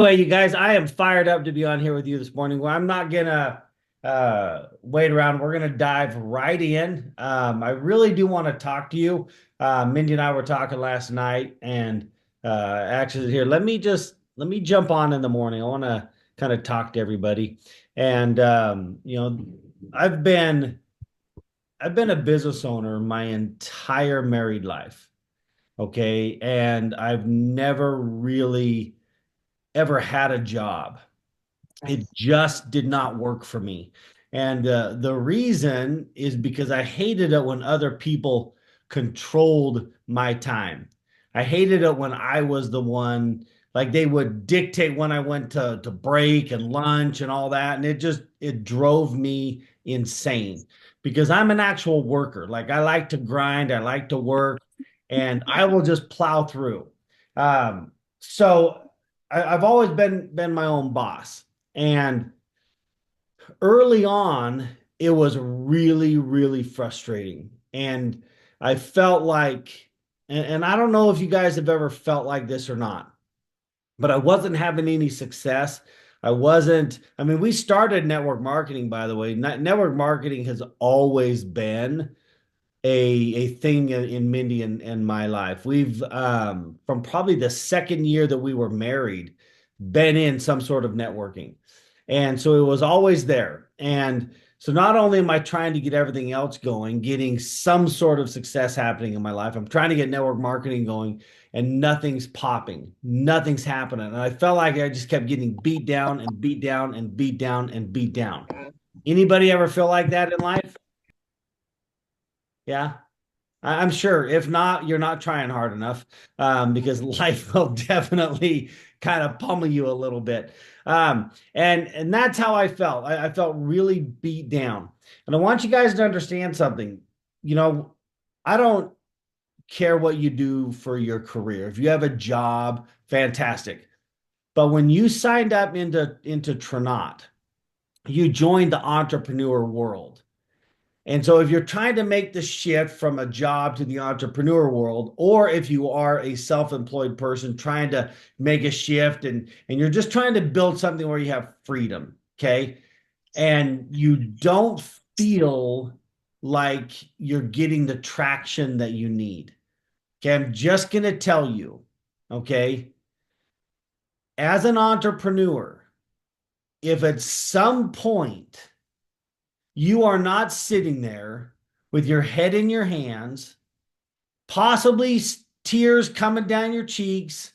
Anyway, you guys, I am fired up to be on here with you this morning. Well, I'm not gonna wait around. We're gonna dive right in. I really do want to talk to you. Mindy and I were talking last night, and actually, here, let me jump on in the morning. I want to kind of talk to everybody, and I've been I've been a business owner my entire married life. Okay, and I've never really ever had a job. It just did not work for me. And the reason is because I hated it when other people controlled my time. I hated it when I was the one, like they would dictate when I went to break and lunch and all that. And it drove me insane because I'm an actual worker. Like I like to grind, I like to work, and I will just plow through. So I've always been my own boss. And early on, it was really, really frustrating. And I felt like, and I don't know if you guys have ever felt like this or not, but I wasn't having any success. I mean, we started network marketing, by the way. Network marketing has always been a thing in Mindy and my life. We've from probably the second year that we were married, been in some sort of networking. And so it was always there. And so not only am I trying to get everything else going, getting some sort of success happening in my life, I'm trying to get network marketing going and nothing's popping. Nothing's happening. And I felt like I just kept getting beat down and beat down and beat down and beat down. Anybody ever feel like that in life? Yeah. I'm sure. If not, you're not trying hard enough, because life will definitely kind of pummel you a little bit. And that's how I felt. I felt really beat down. And I want you guys to understand something. You know, I don't care what you do for your career. If you have a job, fantastic. But when you signed up into Trinot, you joined the entrepreneur world. And so, if you're trying to make the shift from a job to the entrepreneur world, or if you are a self-employed person trying to make a shift and you're just trying to build something where you have freedom, okay, and you don't feel like you're getting the traction that you need, okay, I'm just going to tell you, okay, as an entrepreneur, if at some point you are not sitting there with your head in your hands, possibly tears coming down your cheeks,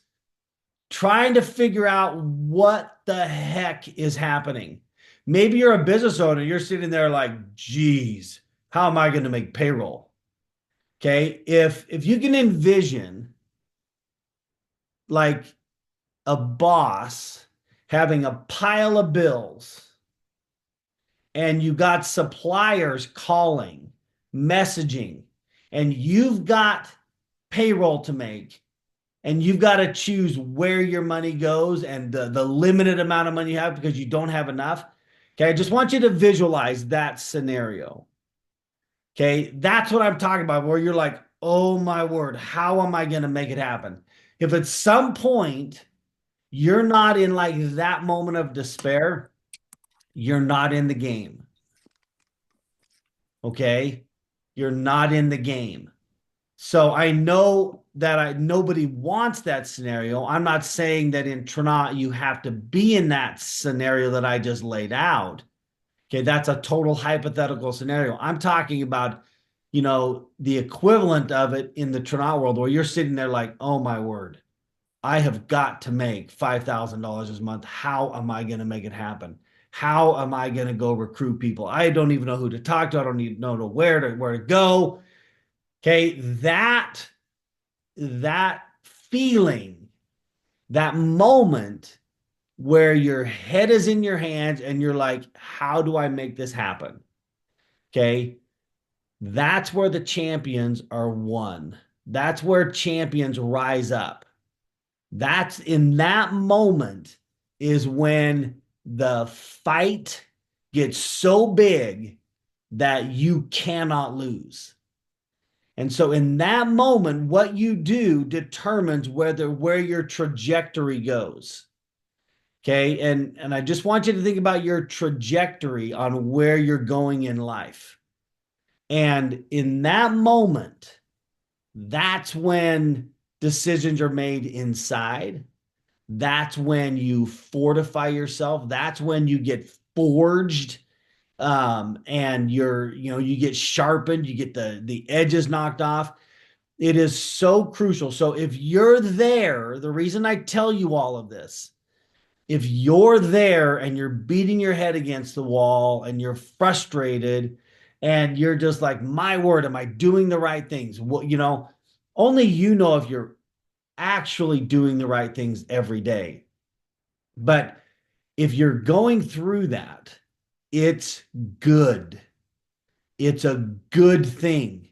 trying to figure out what the heck is happening. Maybe you're a business owner, you're sitting there like, geez, how am I going to make payroll? Okay. If you can envision like a boss having a pile of bills and you got suppliers calling, messaging, and you've got payroll to make, and you've got to choose where your money goes and the limited amount of money you have because you don't have enough. Okay, I just want you to visualize that scenario. Okay, that's what I'm talking about, where you're like, oh my word, how am I going to make it happen? If at some point you're not in like that moment of despair, you're not in the game. Okay. You're not in the game. So I know that nobody wants that scenario. I'm not saying that in Trinot you have to be in that scenario that I just laid out. Okay, that's a total hypothetical scenario. I'm talking about, the equivalent of it in the Trinot world where you're sitting there like, oh my word, I have got to make $5,000 this month. How am I going to make it happen? How am I going to go recruit people? I don't even know who to talk to. I don't even know where to go. Okay, that feeling, that moment where your head is in your hands and you're like, how do I make this happen? Okay, that's where the champions are won. That's where champions rise up. That's in that moment is when the fight gets so big that you cannot lose. And so in that moment, what you do determines where your trajectory goes. Okay. And I just want you to think about your trajectory on where you're going in life. And in that moment, that's when decisions are made inside. That's when you fortify yourself. That's when you get forged, and you get sharpened, you get the edges knocked off. It is so crucial. So if you're there, the reason I tell you all of this, if you're there and you're beating your head against the wall and you're frustrated and you're just like, my word, am I doing the right things? What, only you know if you're actually doing the right things every day. But if you're going through that, it's good. It's a good thing.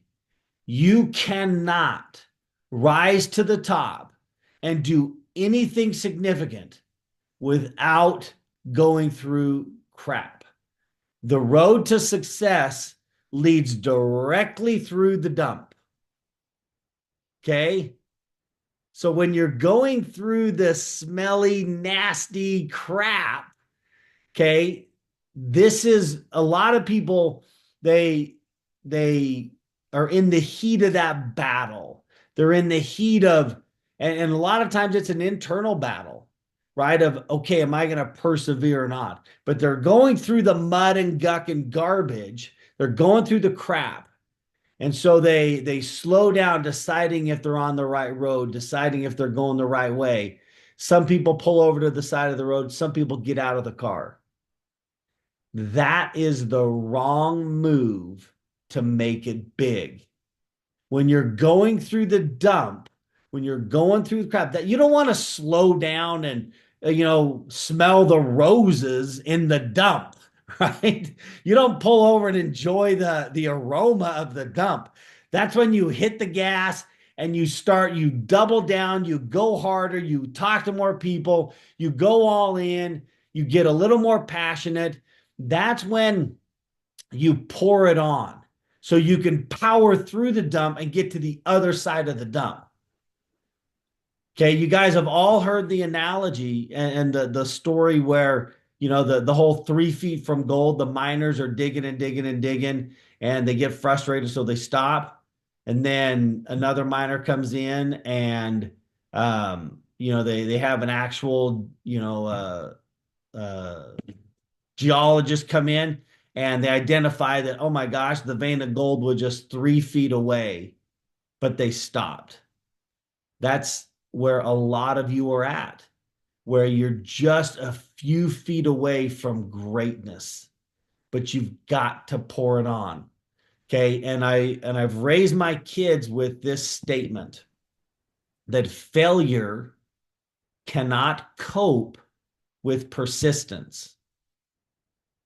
You cannot rise to the top and do anything significant without going through crap. The road to success leads directly through the dump. Okay. So when you're going through this smelly, nasty crap, okay, this is a lot of people, they they are in the heat of that battle. They're in the heat of, and a lot of times it's an internal battle, right? Of, okay, am I going to persevere or not? But they're going through the mud and guck and garbage. They're going through the crap. And so they slow down, deciding if they're on the right road, deciding if they're going the right way. Some people pull over to the side of the road. Some people get out of the car. That is the wrong move to make it big. When you're going through the dump, when you're going through the crap, that you don't want to slow down and smell the roses in the dump, right? You don't pull over and enjoy the aroma of the dump. That's when you hit the gas and you double down, you go harder, you talk to more people, you go all in, you get a little more passionate. That's when you pour it on so you can power through the dump and get to the other side of the dump. Okay, you guys have all heard the analogy and the story where the whole 3 feet from gold, the miners are digging and digging and digging, and they get frustrated, so they stop, and then another miner comes in, and they have an actual uh, geologists come in and they identify that, oh my gosh, the vein of gold was just 3 feet away, but they stopped. That's where a lot of you are at, where you're just a few feet away from greatness, but you've got to pour it on. Okay. And I've raised my kids with this statement that failure cannot cope with persistence.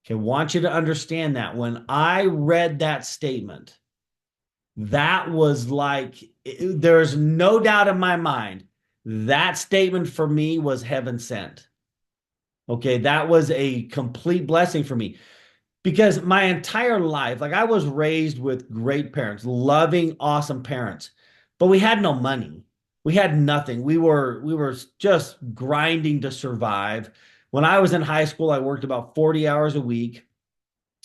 Okay, I want you to understand that. When I read that statement, that was like, there's no doubt in my mind, that statement for me was heaven sent. Okay, that was a complete blessing for me because my entire life, like I was raised with great parents, loving, awesome parents, but we had no money. We had nothing. We were just grinding to survive. When I was in high school, I worked about 40 hours a week,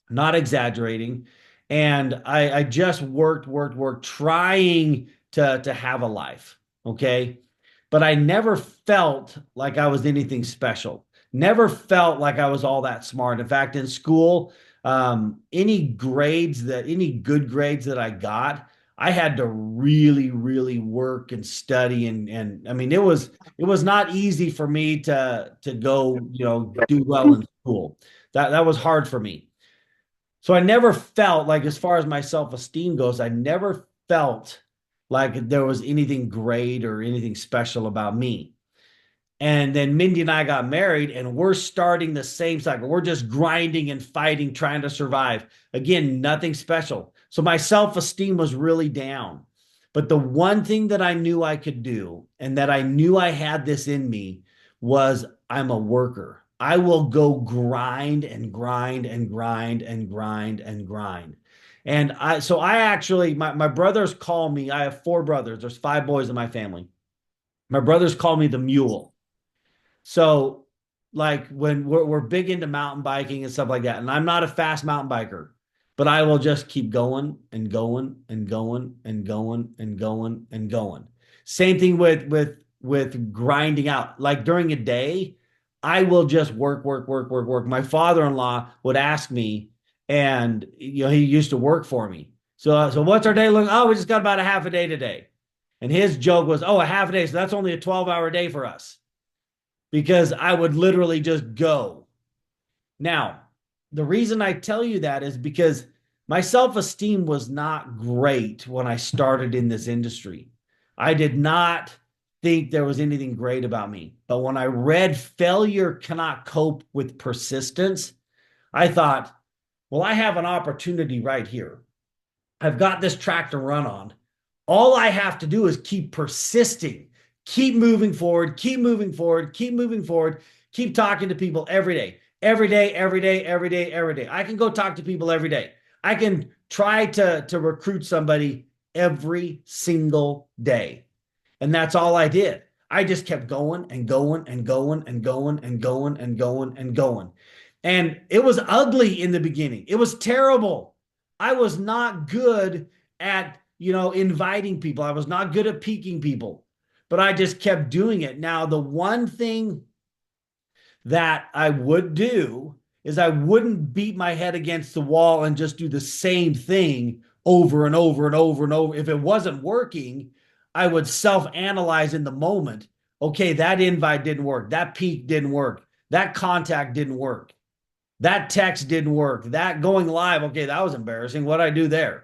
not exaggerating. And I just worked, trying to have a life. Okay. But I never felt like I was anything special. Never felt like I was all that smart. In fact, in school, any good grades that I got, I had to really, really work and study. And I mean, it was not easy for me to go, do well in school. That was hard for me. So I never felt like, as far as my self-esteem goes, I never felt like there was anything great or anything special about me. And then Mindy and I got married, and we're starting the same cycle. We're just grinding and fighting, trying to survive. Again, nothing special. So my self-esteem was really down. But the one thing that I knew I could do, and that I knew I had this in me, was I'm a worker. I will go grind and grind and grind and grind and grind. So I actually, my brothers call me, I have four brothers. There's five boys in my family. My brothers call me the mule. So like when we're big into mountain biking and stuff like that, and I'm not a fast mountain biker, but I will just keep going and going and going and going and going and going. Same thing with grinding out. Like during a day, I will just work, work, work, work, work. My father-in-law would ask me, and he used to work for me. So what's our day look? Oh, we just got about a half a day today. And his joke was, oh, a half a day. So that's only a 12-hour day for us because I would literally just go. Now, the reason I tell you that is because my self esteem was not great when I started in this industry. I did not think there was anything great about me. But when I read Failure Cannot Cope with Persistence, I thought, well, I have an opportunity right here. I've got this track to run on. All I have to do is keep persisting, keep moving forward, keep moving forward, keep moving forward, keep talking to people every day, every day, every day, every day, every day. I can go talk to people every day. I can try to recruit somebody every single day. And that's all I did. I just kept going and going and going and going and going and going and going. And it was ugly in the beginning. It was terrible. I was not good at, inviting people. I was not good at piquing people, but I just kept doing it. Now, the one thing that I would do is I wouldn't beat my head against the wall and just do the same thing over and over and over and over. If it wasn't working, I would self-analyze in the moment. Okay, that invite didn't work. That peak didn't work. That contact didn't work. That text didn't work. That going live, okay, that was embarrassing. What did I do there?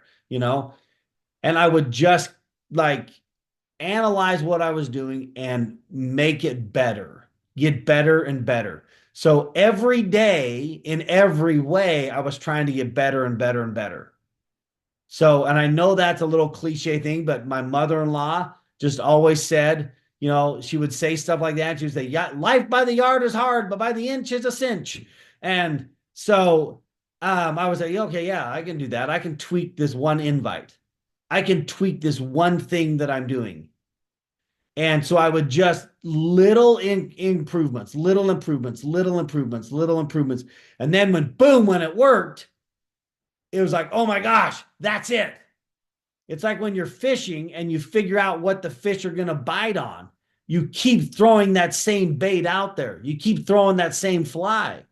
And I would just like analyze what I was doing and make it better, get better and better. So every day, in every way, I was trying to get better and better and better. So, and I know that's a little cliche thing, but my mother-in-law just always said, she would say stuff like that. She would say, yeah, life by the yard is hard, but by the inch is a cinch. And so I was like, okay, yeah, I can do that. I can tweak this one invite. I can tweak this one thing that I'm doing. And so I would just improvements, little improvements, little improvements, little improvements. And then when it worked, it was like, oh my gosh, that's it. It's like when you're fishing and you figure out what the fish are going to bite on. You keep throwing that same bait out there. You keep throwing that same fly.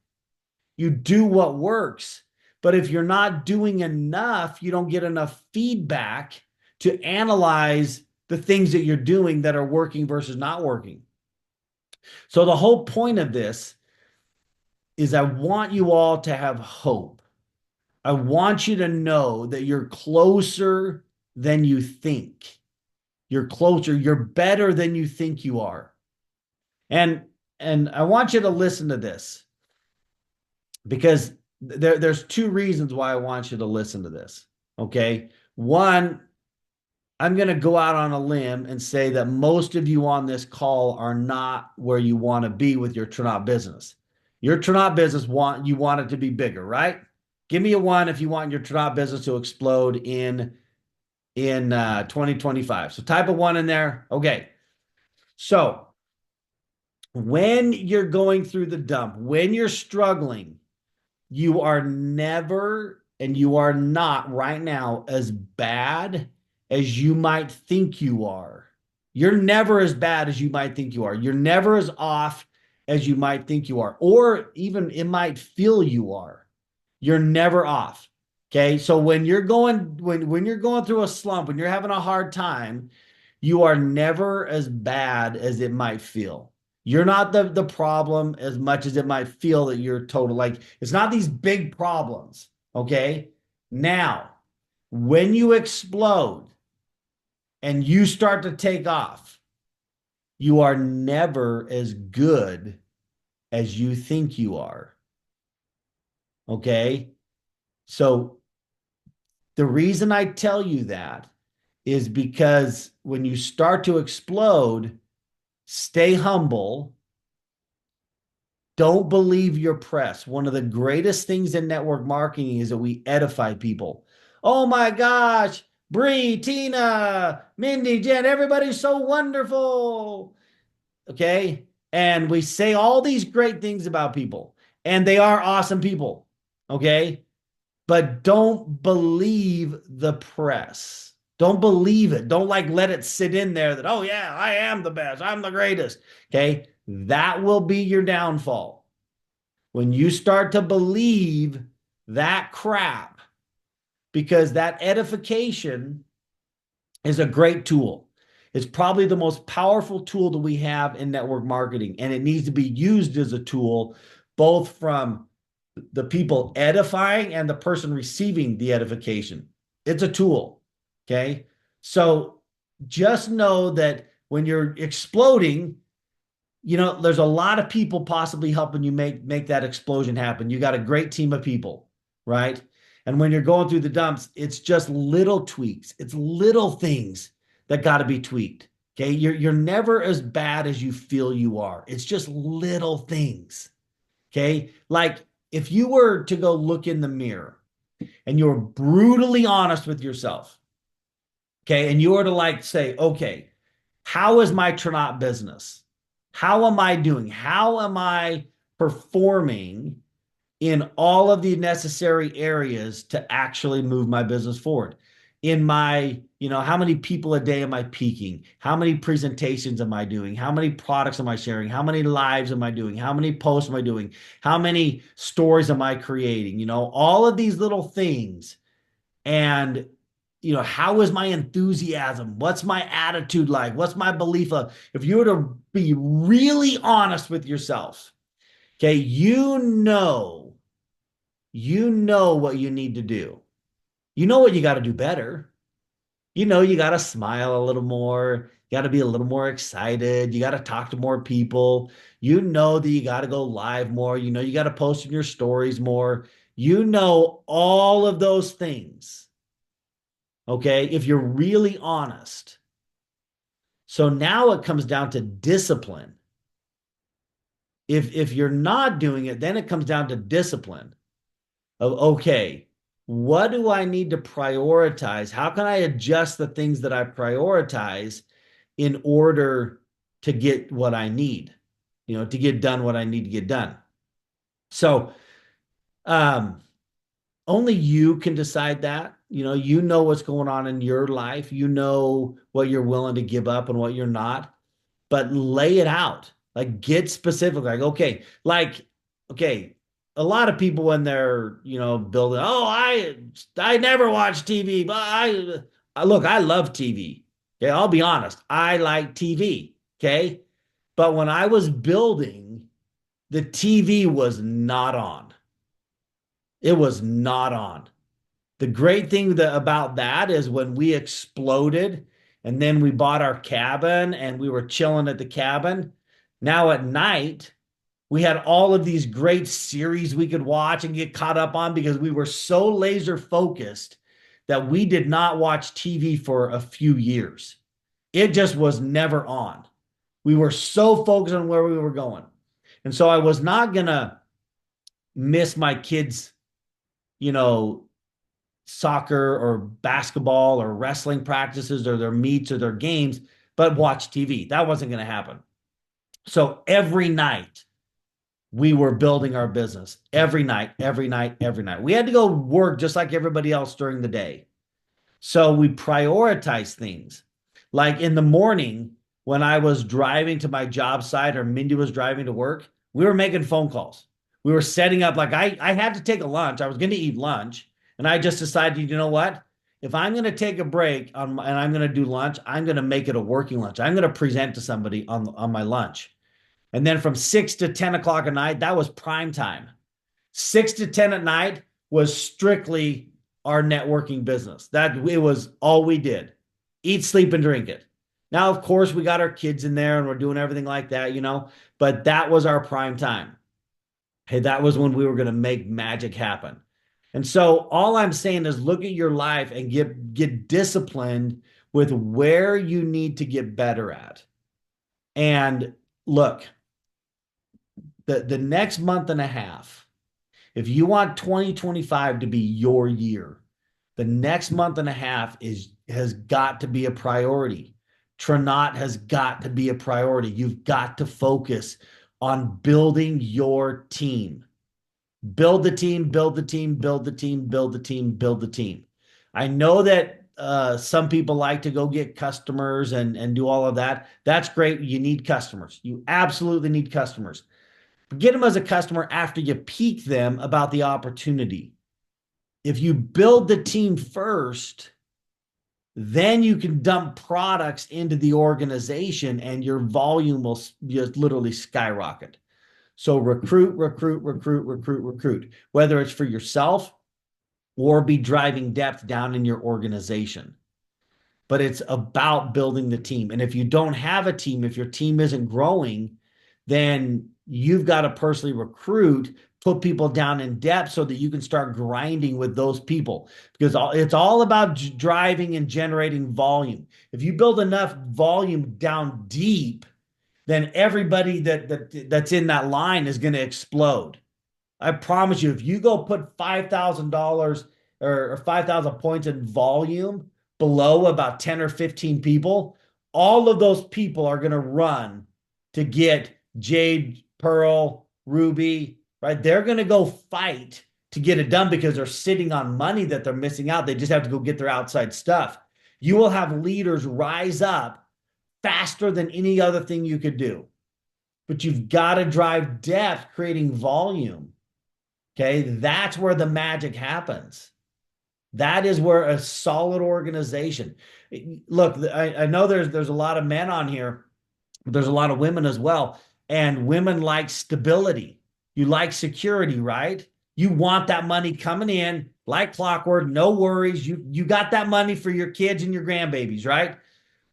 You do what works. But if you're not doing enough, you don't get enough feedback to analyze the things that you're doing that are working versus not working. So the whole point of this is I want you all to have hope. I want you to know that you're closer than you think. You're closer. You're better than you think you are. And I want you to listen to this because there's two reasons why I want you to listen to this. Okay. One, I'm going to go out on a limb and say that most of you on this call are not where you want to be with your Trinot business. Your Trinot business you want it to be bigger, right? Give me a one if you want your Trinot business to explode in 2025. So type a one in there. Okay. So when you're going through the dump, when you're struggling, you are never and you are not right now as bad as you might think you are. You're never as bad as you might think you are. You're never as off as you might think you are, or even it might feel you are. You're never off. Okay. So when you're going through a slump, when you're having a hard time, you are never as bad as it might feel. You're not the problem as much as it might feel that you're total. Like it's not these big problems. Okay. Now, when you explode and you start to take off, you are never as good as you think you are. Okay. So the reason I tell you that is because when you start to explode, stay humble. Don't believe your press. One of the greatest things in network marketing is that we edify people. Oh my gosh, Bree, Tina, Mindy, Jen, everybody's so wonderful. Okay. and we say all these great things about people, and they are awesome people. Okay. But don't believe the press. Don't believe it. Don't like let it sit in there that, oh, yeah, I am the best. I'm the greatest. Okay. That will be your downfall. When you start to believe that crap, because that edification is a great tool. It's probably the most powerful tool that we have in network marketing, and it needs to be used as a tool both from the people edifying and the person receiving the edification. It's a tool. Okay. So just know that when you're exploding, there's a lot of people possibly helping you make that explosion happen. You got a great team of people, right? And when you're going through the dumps, it's just little tweaks. It's little things that got to be tweaked. Okay. You're never as bad as you feel you are. It's just little things. Okay. Like if you were to go look in the mirror and you're brutally honest with yourself, okay, and you were to like say, okay, how is my Trinot business? How am I doing? How am I performing in all of the necessary areas to actually move my business forward? In my, how many people a day am I peaking? How many presentations am I doing? How many products am I sharing? How many lives am I doing? How many posts am I doing? How many stories am I creating? All of these little things. And, how is my enthusiasm? What's my attitude like? What's my belief of? If you were to be really honest with yourself, okay, you know what you need to do. You know what you got to do better. You got to smile a little more. You got to be a little more excited. You got to talk to more people. You know that you got to go live more. You got to post in your stories more. All of those things. Okay. If you're really honest. So now it comes down to discipline. If you're not doing it, then it comes down to discipline. Of okay, what do I need to prioritize? How can I adjust the things that I prioritize in order to get what I need, to get done what I need to get done? So, um, only you can decide that. You know what's going on in your life. You know what you're willing to give up and what you're not, but lay it out. Like get specific. Okay, a lot of people when they're, building, oh, I never watch TV, but I look, I love TV. Okay, I'll be honest. I like TV. Okay. But when I was building, the TV was not on. It was not on. The great thing about that is when we exploded and then we bought our cabin and we were chilling at the cabin. Now at night, we had all of these great series we could watch and get caught up on because we were so laser focused that we did not watch TV for a few years. It just was never on. We were so focused on where we were going. And so I was not going to miss my kids, you know, soccer or basketball or wrestling practices or their meets or their games, but watch TV. That wasn't going to happen. So every night we were building our business. Every night, every night, every night. We had to go work just like everybody else during the day. So we prioritize things. Like in the morning, when I was driving to my job site or Mindy was driving to work, we were making phone calls. We were setting up, like I had to take a lunch. I was going to eat lunch. And I just decided, you know what? If I'm going to take a break and I'm going to do lunch, I'm going to make it a working lunch. I'm going to present to somebody on my lunch. And then from 6 to 10 o'clock at night, that was prime time. 6 to 10 at night was strictly our networking business. That it was all we did. Eat, sleep, and drink it. Now, of course, we got our kids in there and we're doing everything like that, but that was our prime time. Hey, that was when we were going to make magic happen. And so all I'm saying is look at your life and get disciplined with where you need to get better at. And look, the next month and a half, if you want 2025 to be your year, the next month and a half has got to be a priority Trinot has got to be a priority. You've got to focus on building your team. Build the team, build the team, build the team, build the team, build the team. I know that some people like to go get customers and do all of that. That's great. You need customers. You absolutely need customers. But get them as a customer after you peak them about the opportunity. If you build the team first, then you can dump products into the organization and your volume will just literally skyrocket. So recruit, recruit, recruit, recruit, recruit, whether it's for yourself or be driving depth down in your organization. But it's about building the team. And if you don't have a team, if your team isn't growing, then you've got to personally recruit, put people down in depth so that you can start grinding with those people because it's all about driving and generating volume. If you build enough volume down deep, then everybody that's in that line is going to explode. I promise you, if you go put $5,000 or 5,000 points in volume below about 10 or 15 people, all of those people are going to run to get Jade, Pearl, Ruby, right? They're going to go fight to get it done because they're sitting on money that they're missing out. They just have to go get their outside stuff. You will have leaders rise up faster than any other thing you could do. But you've got to drive depth, creating volume. Okay, that's where the magic happens. That is where a solid organization. Look, I know there's a lot of men on here, but there's a lot of women as well. And women like stability. You like security, right? You want that money coming in like clockwork, no worries. You got that money for your kids and your grandbabies, right?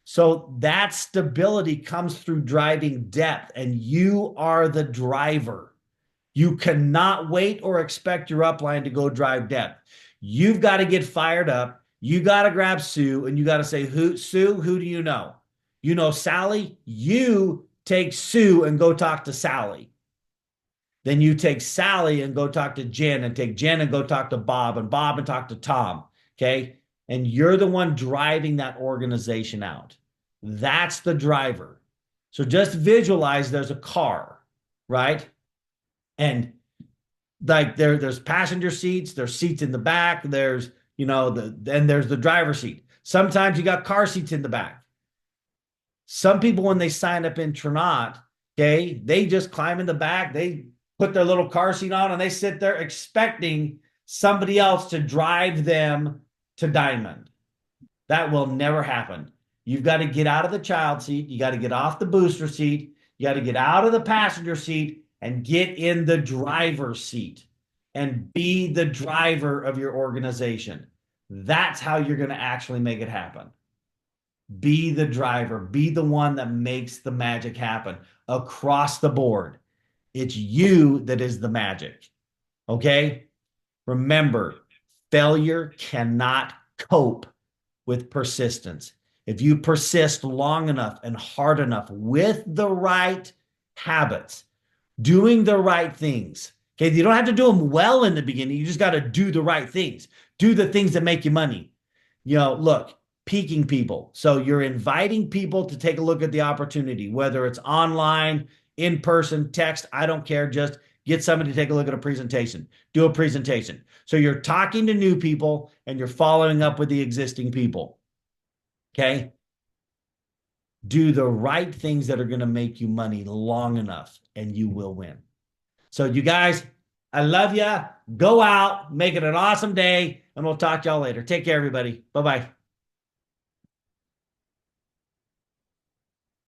So that stability comes through driving depth, and you are the driver. You cannot wait or expect your upline to go drive depth. You've got to get fired up. You got to grab Sue and you got to say, Sue, who do you know? You know Sally? You take Sue and go talk to Sally. Then you take Sally and go talk to Jen and take Jen and go talk to Bob and talk to Tom. Okay. And you're the one driving that organization out. That's the driver. So just visualize there's a car, right? And like there's passenger seats, there's seats in the back, there's then there's the driver's seat. Sometimes you got car seats in the back. Some people when they sign up in Trinot, okay, they just climb in the back, they put their little car seat on and they sit there expecting somebody else to drive them to Diamond. That will never happen. You've got to get out of the child seat, you got to get off the booster seat, you got to get out of the passenger seat and get in the driver's seat and be the driver of your organization. That's how you're going to actually make it happen. Be the driver, be the one that makes the magic happen across the board. It's you that is the magic. Okay? Remember, failure cannot cope with persistence. If you persist long enough and hard enough with the right habits, doing the right things. Okay, you don't have to do them well in the beginning. You just got to do the right things. Do the things that make you money. Look, peaking people. So you're inviting people to take a look at the opportunity, whether it's online, in person, text, I don't care. Just get somebody to take a look at a presentation. Do a presentation. So you're talking to new people and you're following up with the existing people. Okay? Do the right things that are going to make you money long enough and you will win. So you guys, I love you. Go out, make it an awesome day, and we'll talk to y'all later. Take care, everybody. Bye-bye.